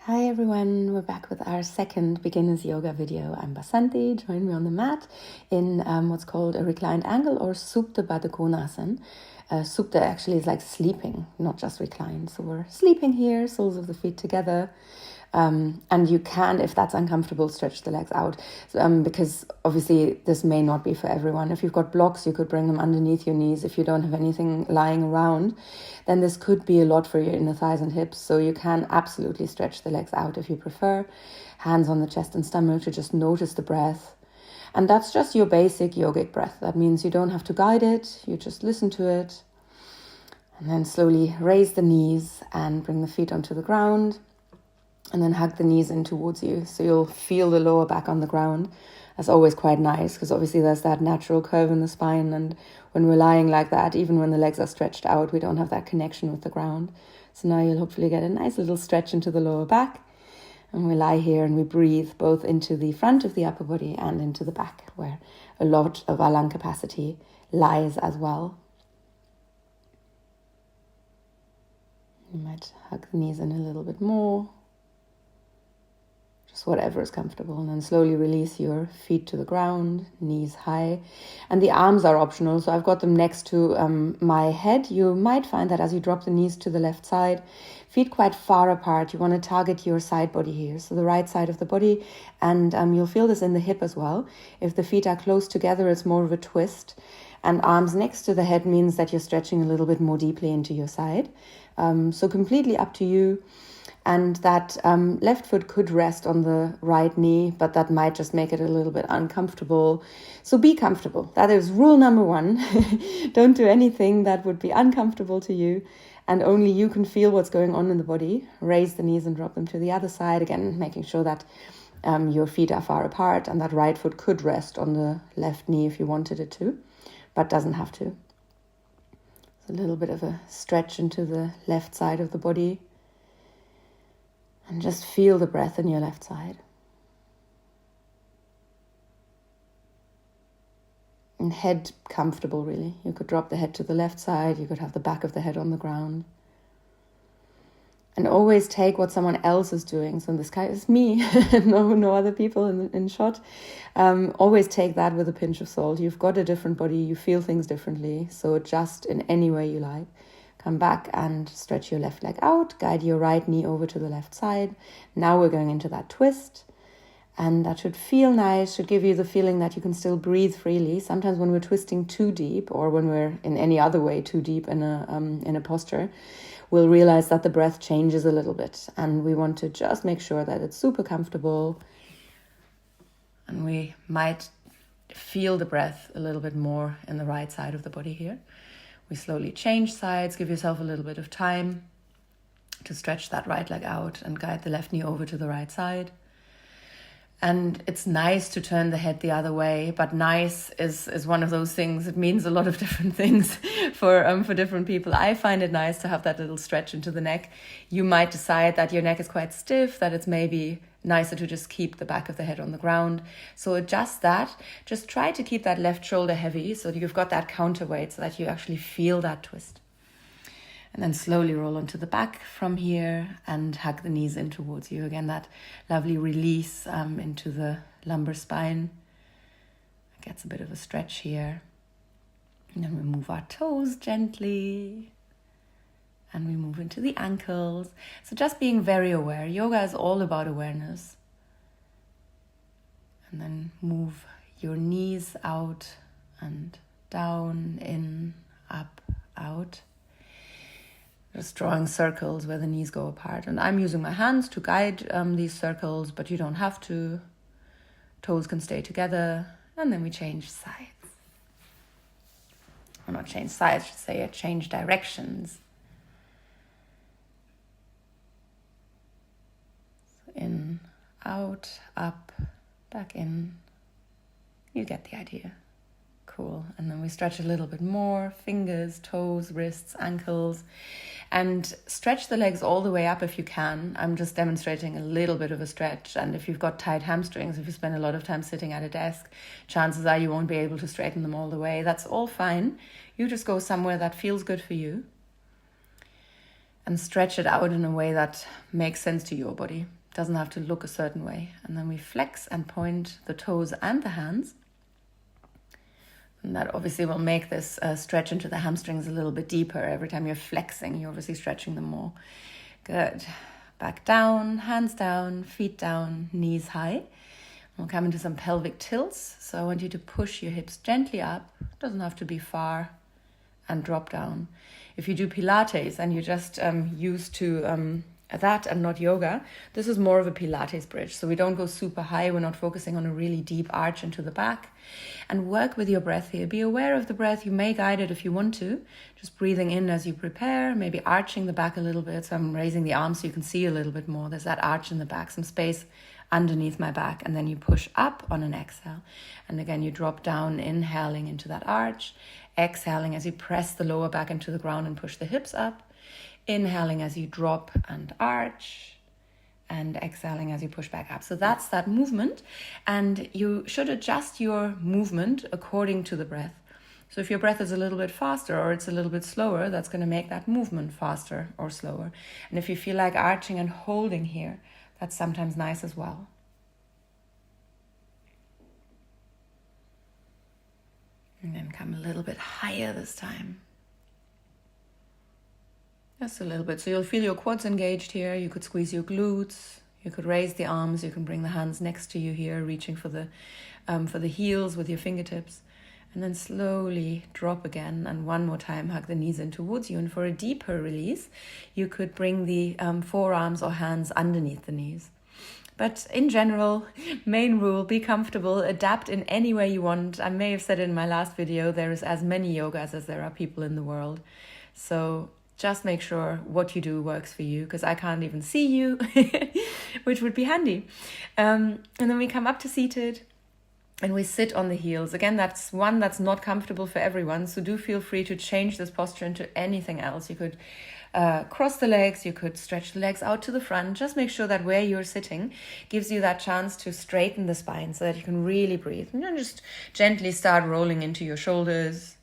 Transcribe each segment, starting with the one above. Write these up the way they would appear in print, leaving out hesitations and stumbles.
Hi everyone, we're back with our second beginner's yoga video. I'm Basanti. Join me on the mat in what's called a reclined angle or Supta Baddha Konasana. Supta actually is like sleeping, not just reclined. So we're sleeping here, soles of the feet together. And you can, if that's uncomfortable, stretch the legs out because obviously this may not be for everyone. If you've got blocks, you could bring them underneath your knees. If you don't have anything lying around, then this could be a lot for your inner thighs and hips. So you can absolutely stretch the legs out if you prefer. Hands on the chest and stomach to just notice the breath. And that's just your basic yogic breath. That means you don't have to guide it. You just listen to it. And then slowly raise the knees and bring the feet onto the ground. And then hug the knees in towards you. So you'll feel the lower back on the ground. That's always quite nice because obviously there's that natural curve in the spine. And when we're lying like that, even when the legs are stretched out, we don't have that connection with the ground. So now you'll hopefully get a nice little stretch into the lower back. And we lie here and we breathe both into the front of the upper body and into the back, where a lot of our lung capacity lies as well. You might hug the knees in a little bit more. Just whatever is comfortable. And then slowly release your feet to the ground, knees high. And the arms are optional, so I've got them next to my head. You might find that as you drop the knees to the left side, feet quite far apart. You want to target your side body here, so the right side of the body. And you'll feel this in the hip as well. If the feet are close together, it's more of a twist. And arms next to the head means that you're stretching a little bit more deeply into your side. So completely up to you. And that left foot could rest on the right knee, but that might just make it a little bit uncomfortable. So be comfortable. That is rule number one. Don't do anything that would be uncomfortable to you. And only you can feel what's going on in the body. Raise the knees and drop them to the other side. Again, making sure that your feet are far apart and that right foot could rest on the left knee if you wanted it to, but doesn't have to. So a little bit of a stretch into the left side of the body. And just feel the breath in your left side. And head comfortable, really. You could drop the head to the left side. You could have the back of the head on the ground. And always take what someone else is doing. So in this case, it's me. no other people in shot. Always take that with a pinch of salt. You've got a different body. You feel things differently. So adjust in any way you like. Come back and stretch your left leg out. Guide your right knee over to the left side. Now we're going into that twist. And that should feel nice, should give you the feeling that you can still breathe freely. Sometimes when we're twisting too deep, or when we're in any other way too deep in a posture, we'll realize that the breath changes a little bit. And we want to just make sure that it's super comfortable. And we might feel the breath a little bit more in the right side of the body here. We slowly change sides, give yourself a little bit of time to stretch that right leg out and guide the left knee over to the right side. And it's nice to turn the head the other way, but nice is one of those things. It means a lot of different things for different people. I find it nice to have that little stretch into the neck. You might decide that your neck is quite stiff, that it's maybe nicer to just keep the back of the head on the ground. So adjust that. Just try to keep that left shoulder heavy so that you've got that counterweight so that you actually feel that twist. And then slowly roll onto the back from here and hug the knees in towards you. Again, that lovely release into the lumbar spine. It gets a bit of a stretch here. And then we move our toes gently. And we move into the ankles. So just being very aware. Yoga is all about awareness. And then move your knees out and down, in, up, out. Just drawing circles where the knees go apart. And I'm using my hands to guide these circles, but you don't have to. Toes can stay together. And then we change sides. Or not change sides, I should say change directions. In, out, up, back in. You get the idea. Cool. And then we stretch a little bit more. Fingers, toes, wrists, ankles. And stretch the legs all the way up if you can. I'm just demonstrating a little bit of a stretch. And if you've got tight hamstrings, if you spend a lot of time sitting at a desk, chances are you won't be able to straighten them all the way. That's all fine. You just go somewhere that feels good for you. and stretch it out in a way that makes sense to your body. It doesn't have to look a certain way. And then we flex and point the toes and the hands. And that obviously will make this stretch into the hamstrings a little bit deeper. Every time you're flexing, you're obviously stretching them more. Good. Back down, hands down, feet down, knees high. We'll come into some pelvic tilts. So I want you to push your hips gently up. Doesn't have to be far. And drop down. If you do Pilates and you're just used to that and not yoga, this is more of a Pilates bridge. So we don't go super high. We're not focusing on a really deep arch into the back. And work with your breath here. Be aware of the breath. You may guide it if you want to. Just breathing in as you prepare, maybe arching the back a little bit. So I'm raising the arms so you can see a little bit more. There's that arch in the back, some space underneath my back. And then you push up on an exhale. And again, you drop down, inhaling into that arch. Exhaling as you press the lower back into the ground and push the hips up. Inhaling as you drop and arch. And exhaling as you push back up. So that's that movement. And you should adjust your movement according to the breath. So if your breath is a little bit faster or it's a little bit slower, that's going to make that movement faster or slower. And if you feel like arching and holding here, that's sometimes nice as well. And then come a little bit higher this time. Just a little bit. So you'll feel your quads engaged here. You could squeeze your glutes. You could raise the arms. You can bring the hands next to you here, reaching for the heels with your fingertips. And then slowly drop again. And one more time, hug the knees in towards you. And for a deeper release, you could bring the forearms or hands underneath the knees. But in general, main rule, be comfortable, adapt in any way you want. I may have said in my last video, there is as many yogas as there are people in the world. So just make sure what you do works for you, because I can't even see you, which would be handy. And then we come up to seated and we sit on the heels. Again, that's one that's not comfortable for everyone. So do feel free to change this posture into anything else. You could cross the legs, you could stretch the legs out to the front. Just make sure that where you're sitting gives you that chance to straighten the spine so that you can really breathe. And then just gently start rolling into your shoulders,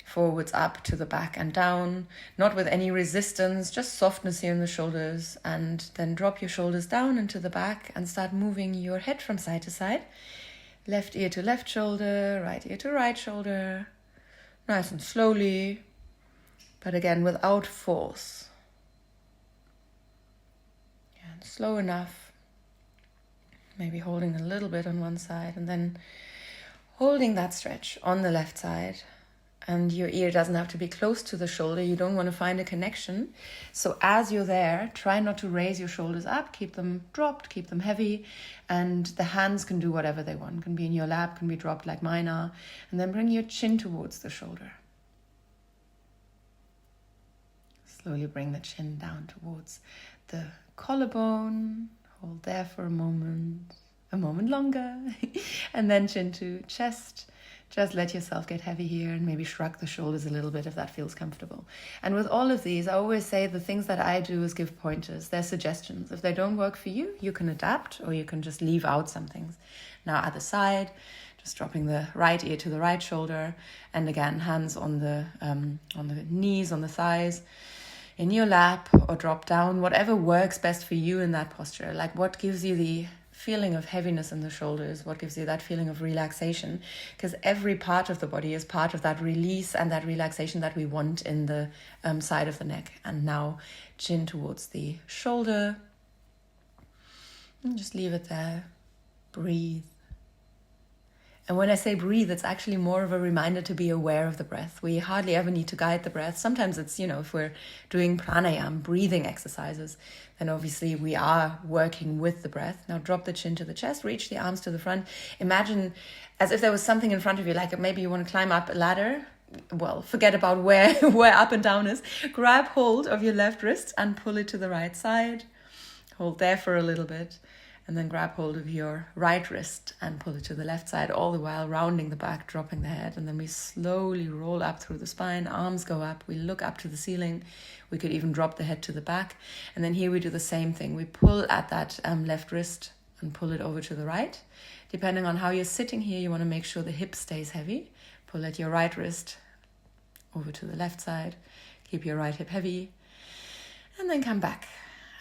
forwards up to the back and down, not with any resistance, just softness here in the shoulders. And then drop your shoulders down into the back and start moving your head from side to side. Left ear to left shoulder, right ear to right shoulder. Nice and slowly. But again, without force. And slow enough. Maybe holding a little bit on one side and then holding that stretch on the left side. And your ear doesn't have to be close to the shoulder. You don't want to find a connection. So as you're there, try not to raise your shoulders up. Keep them dropped, keep them heavy. And the hands can do whatever they want. Can be in your lap, can be dropped like mine are. And then bring your chin towards the shoulder. Slowly bring the chin down towards the collarbone. Hold there for a moment longer. And then chin to chest. Just let yourself get heavy here and maybe shrug the shoulders a little bit if that feels comfortable. And with all of these, I always say the things that I do is give pointers. They're suggestions. If they don't work for you, you can adapt or you can just leave out some things. Now other side, just dropping the right ear to the right shoulder. And again, hands on the knees, on the thighs, in your lap or drop down, whatever works best for you in that posture. Like what gives you the feeling of heaviness in the shoulders, what gives you that feeling of relaxation, because every part of the body is part of that release and that relaxation that we want in the side of the neck. And now chin towards the shoulder and just leave it there. Breathe. And when I say breathe, it's actually more of a reminder to be aware of the breath. We hardly ever need to guide the breath. Sometimes it's, if we're doing pranayama, breathing exercises, then obviously we are working with the breath. Now drop the chin to the chest, reach the arms to the front. Imagine as if there was something in front of you, like maybe you want to climb up a ladder. Well, forget about where up and down is. Grab hold of your left wrist and pull it to the right side. Hold there for a little bit. And then grab hold of your right wrist and pull it to the left side, all the while rounding the back, dropping the head. And then we slowly roll up through the spine, arms go up, we look up to the ceiling. We could even drop the head to the back. And then here we do the same thing. We pull at that left wrist and pull it over to the right. Depending on how you're sitting here, you want to make sure the hip stays heavy. Pull at your right wrist over to the left side. Keep your right hip heavy. And then come back.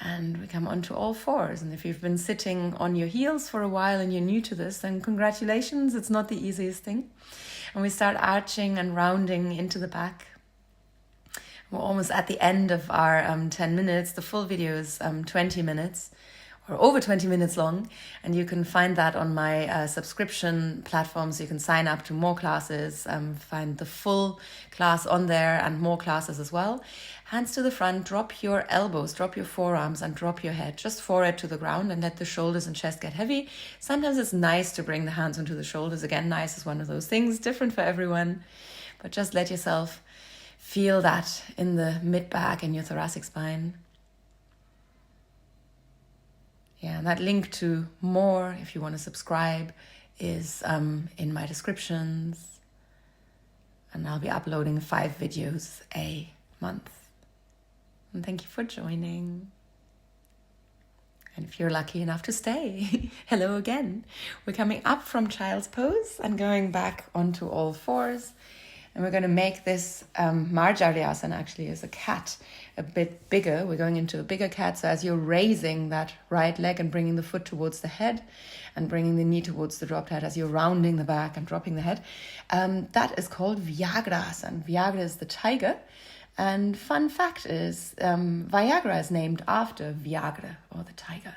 And we come onto all fours. And if you've been sitting on your heels for a while and you're new to this, then congratulations, it's not the easiest thing. And we start arching and rounding into the back. We're almost at the end of our 10 minutes. The full video is 20 minutes or over 20 minutes long. And you can find that on my subscription platforms. You can sign up to more classes, find the full class on there and more classes as well. Hands to the front, drop your elbows, drop your forearms and drop your head. Just forehead to the ground and let the shoulders and chest get heavy. Sometimes it's nice to bring the hands onto the shoulders. Again, nice is one of those things, different for everyone. But just let yourself feel that in the mid-back and your thoracic spine. Yeah, and that link to more, if you want to subscribe, is in my descriptions. And I'll be uploading 5 videos a month. And thank you for joining. And if you're lucky enough to stay, hello again. We're coming up from child's pose and going back onto all fours. And we're going to make this Marjariyasana actually as a cat a bit bigger. We're going into a bigger cat. So as you're raising that right leg and bringing the foot towards the head and bringing the knee towards the dropped head, as you're rounding the back and dropping the head, that is called Vyagrasana. Vyagra is the tiger. And fun fact is, Viagra is named after Vyagra, or the tiger,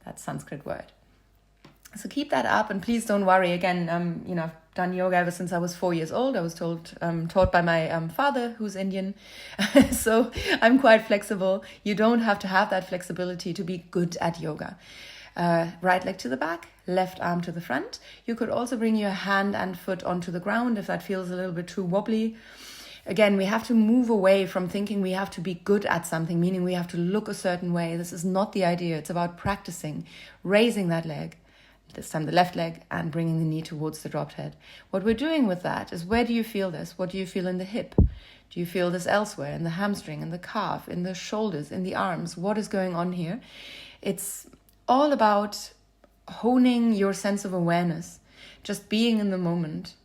that Sanskrit word. So keep that up, and please don't worry. Again, I've done yoga ever since I was 4 years old. I was taught by my father, who's Indian. So I'm quite flexible. You don't have to have that flexibility to be good at yoga. Right leg to the back, left arm to the front. You could also bring your hand and foot onto the ground if that feels a little bit too wobbly. Again, we have to move away from thinking we have to be good at something, meaning we have to look a certain way. This is not the idea. It's about practicing, raising that leg, this time the left leg, and bringing the knee towards the dropped head. What we're doing with that is, where do you feel this? What do you feel in the hip? Do you feel this elsewhere, in the hamstring, in the calf, in the shoulders, in the arms? What is going on here? It's all about honing your sense of awareness, just being in the moment,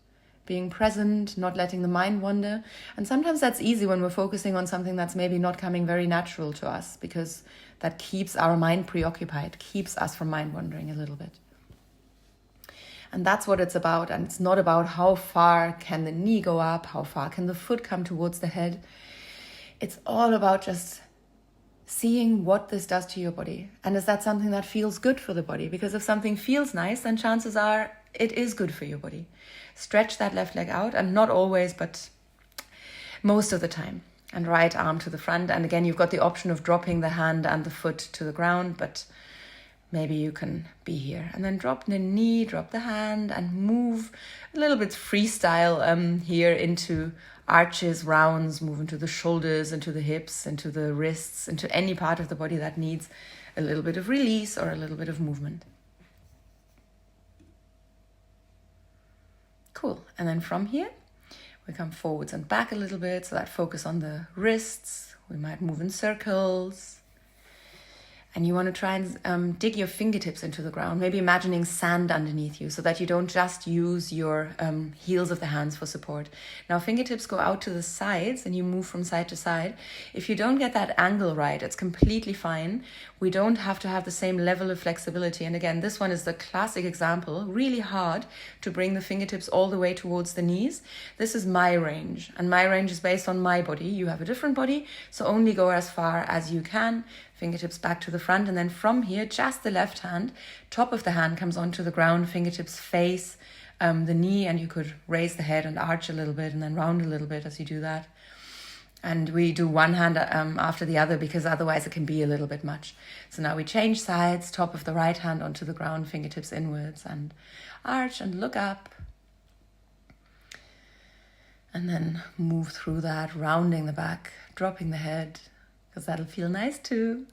being present, not letting the mind wander. And sometimes that's easy when we're focusing on something that's maybe not coming very natural to us, because that keeps our mind preoccupied, keeps us from mind wandering a little bit. And that's what it's about. And it's not about how far can the knee go up, how far can the foot come towards the head. It's all about just seeing what this does to your body. And is that something that feels good for the body? Because if something feels nice, then chances are it is good for your body. Stretch that left leg out, and not always, but most of the time. And right arm to the front. And again, you've got the option of dropping the hand and the foot to the ground, but maybe you can be here. And then drop the knee, drop the hand, and move a little bit freestyle here into arches, rounds, move into the shoulders, into the hips, into the wrists, into any part of the body that needs a little bit of release or a little bit of movement. Cool. And then from here, we come forwards and back a little bit, so that focus on the wrists. We might move in circles. And you want to try and dig your fingertips into the ground, maybe imagining sand underneath you, so that you don't just use your heels of the hands for support. Now, fingertips go out to the sides and you move from side to side. If you don't get that angle right, it's completely fine. We don't have to have the same level of flexibility. And again, this one is the classic example, really hard to bring the fingertips all the way towards the knees. This is my range, and my range is based on my body. You have a different body, so only go as far as you can. Fingertips back to the front, and then from here, just the left hand, top of the hand comes onto the ground, fingertips face the knee, and you could raise the head and arch a little bit and then round a little bit as you do that. And we do one hand after the other, because otherwise it can be a little bit much. So now we change sides, top of the right hand onto the ground, fingertips inwards, and arch and look up. And then move through that, rounding the back, dropping the head, because that'll feel nice too.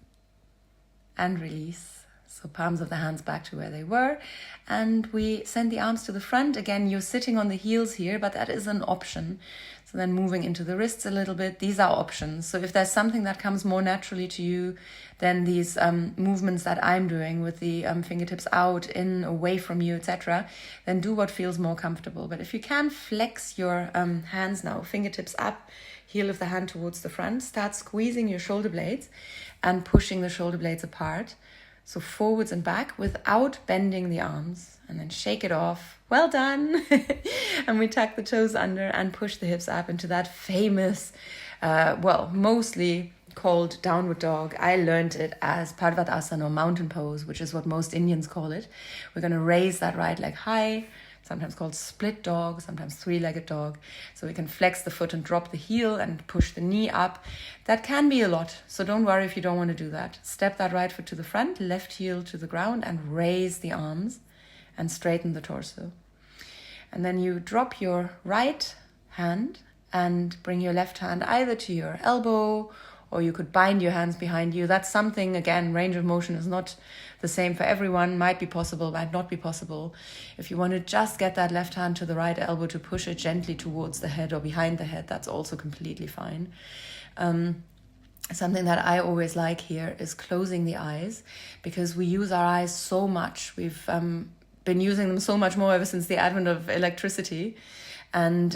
And release. So palms of the hands back to where they were. And we send the arms to the front. Again, you're sitting on the heels here, but that is an option. So then moving into the wrists a little bit, these are options. So if there's something that comes more naturally to you than these movements that I'm doing with the fingertips out, in, away from you, etc., then do what feels more comfortable. But if you can, flex your hands now, fingertips up, heel of the hand towards the front, start squeezing your shoulder blades and pushing the shoulder blades apart. So forwards and back without bending the arms, and then shake it off. Well done. And we tuck the toes under and push the hips up into that famous, mostly called downward dog. I learned it as Parvatasana or mountain pose, which is what most Indians call it. We're going to raise that right leg high, sometimes called split dog, sometimes three-legged dog. So we can flex the foot and drop the heel and push the knee up. That can be a lot, so don't worry if you don't want to do that. Step that right foot to the front, left heel to the ground, and raise the arms and straighten the torso. And then you drop your right hand and bring your left hand either to your elbow, or you could bind your hands behind you. That's something, again, range of motion is not the same for everyone. Might be possible, might not be possible. If you want to just get that left hand to the right elbow to push it gently towards the head or behind the head, that's also completely fine. Something that I always like here is closing the eyes, because we use our eyes so much. We've been using them so much more ever since the advent of electricity. And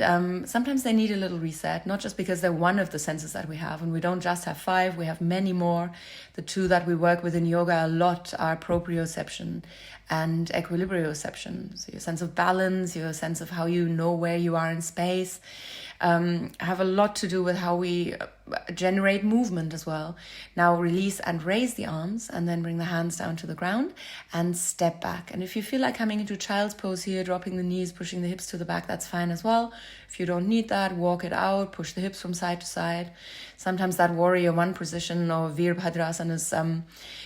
sometimes they need a little reset, not just because they're one of the senses that we have. And we don't just have 5, we have many more. The 2 that we work with in yoga a lot are proprioception and equilibrioception. So your sense of balance, your sense of how you know where you are in space, have a lot to do with how we generate movement as well. Now release and raise the arms, and then bring the hands down to the ground and step back. And if you feel like coming into child's pose here, dropping the knees, pushing the hips to the back, that's fine as well. If you don't need that, walk it out, push the hips from side to side. Sometimes that warrior 1 position or Virabhadrasana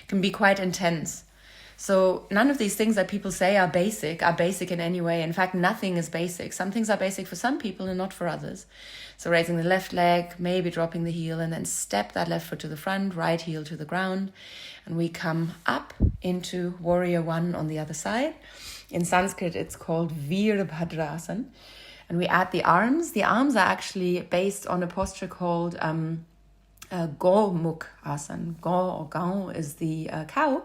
can be quite intense. So none of these things that people say are basic in any way. In fact, nothing is basic. Some things are basic for some people and not for others. So raising the left leg, maybe dropping the heel, and then step that left foot to the front, right heel to the ground. And we come up into warrior 1 on the other side. In Sanskrit, it's called Virabhadrasana. And we add the arms. The arms are actually based on a posture called Go-Mukh Asana. Go or Gao is the cow,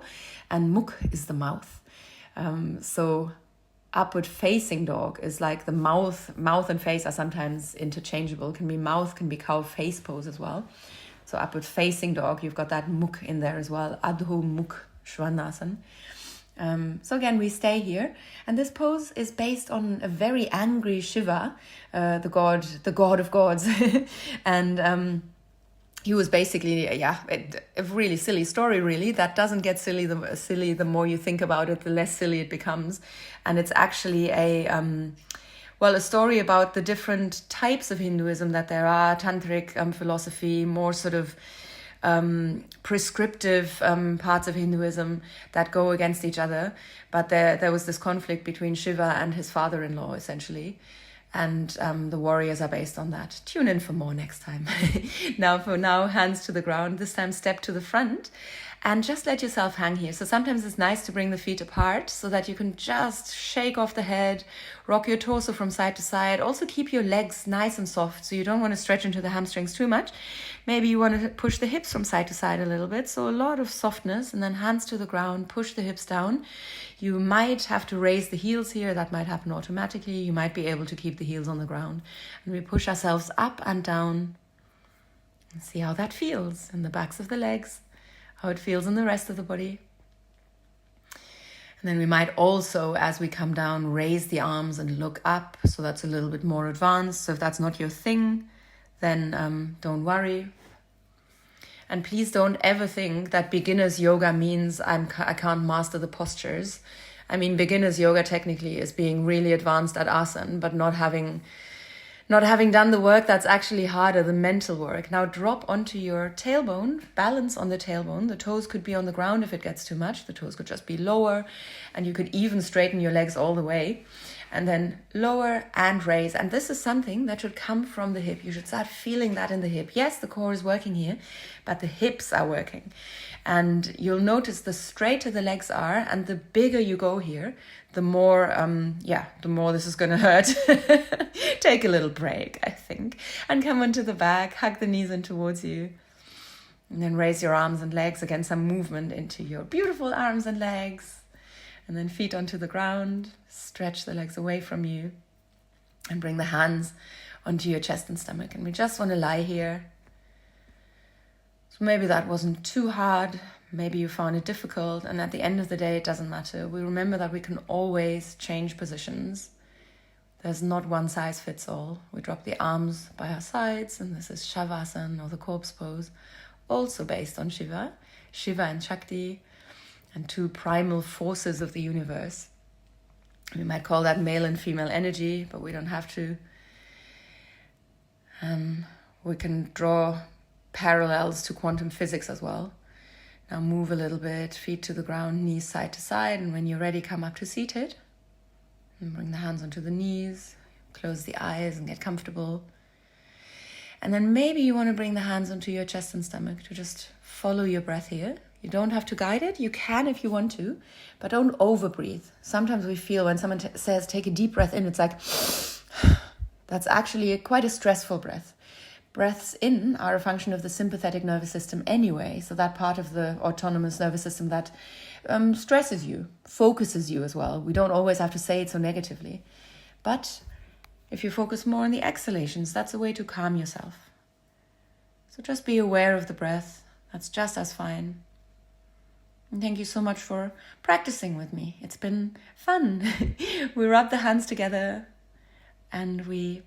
and Mukh is the mouth. So upward facing dog is like the mouth and face are sometimes interchangeable. Can be mouth, can be cow face pose as well. So upward facing dog, you've got that Mukh in there as well. Adho Mukh Svanasana. So again, we stay here, and this pose is based on a very angry Shiva, the god of gods, and he was basically, a really silly story, really. That doesn't get silly. The more you think about it, the less silly it becomes. And it's actually a story about the different types of Hinduism that there are, tantric philosophy, more sort of prescriptive parts of Hinduism that go against each other. But there was this conflict between Shiva and his father-in-law, essentially. And the warriors are based on that. Tune in for more next time. For now, hands to the ground. This time, step to the front. And just let yourself hang here. So sometimes it's nice to bring the feet apart so that you can just shake off the head, rock your torso from side to side. Also keep your legs nice and soft, so you don't want to stretch into the hamstrings too much. Maybe you want to push the hips from side to side a little bit. So a lot of softness, and then hands to the ground, push the hips down. You might have to raise the heels here. That might happen automatically. You might be able to keep the heels on the ground. And we push ourselves up and down. And see how that feels in the backs of the legs, how it feels in the rest of the body. And then we might also, as we come down, raise the arms and look up. So that's a little bit more advanced. So if that's not your thing, then don't worry. And please don't ever think that beginner's yoga means I can't master the postures. I mean, beginner's yoga technically is being really advanced at asana, but not having done the work that's actually harder, the mental work. Now drop onto your tailbone, balance on the tailbone. The toes could be on the ground if it gets too much. The toes could just be lower, and you could even straighten your legs all the way. And then lower and raise. And this is something that should come from the hip. You should start feeling that in the hip. Yes, the core is working here, but the hips are working. And you'll notice the straighter the legs are and the bigger you go here, the more, the more this is going to hurt. Take a little break, I think. And come onto the back, hug the knees in towards you. And then raise your arms and legs. Again, some movement into your beautiful arms and legs. And then feet onto the ground, stretch the legs away from you and bring the hands onto your chest and stomach. And we just want to lie here. So maybe that wasn't too hard. Maybe you found it difficult. And at the end of the day, it doesn't matter. We remember that we can always change positions. There's not one size fits all. We drop the arms by our sides, and this is Shavasana, or the corpse pose, also based on Shiva and Shakti, and two primal forces of the universe. We might call that male and female energy, but we don't have to. We can draw parallels to quantum physics as well. Now move a little bit, feet to the ground, knees side to side, and when you're ready, come up to seated. And bring the hands onto the knees, close the eyes and get comfortable. And then maybe you want to bring the hands onto your chest and stomach to just follow your breath here. You don't have to guide it. You can if you want to, but don't over-breathe. Sometimes we feel when someone says, take a deep breath in, it's like, that's actually quite a stressful breath. Breaths in are a function of the sympathetic nervous system anyway, so that part of the autonomous nervous system that stresses you, focuses you as well. We don't always have to say it so negatively. But if you focus more on the exhalations, that's a way to calm yourself. So just be aware of the breath. That's just as fine. And thank you so much for practicing with me. It's been fun. We rub the hands together and we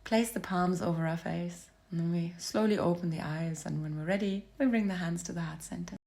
place the palms over our face. And then we slowly open the eyes. And when we're ready, we bring the hands to the heart center.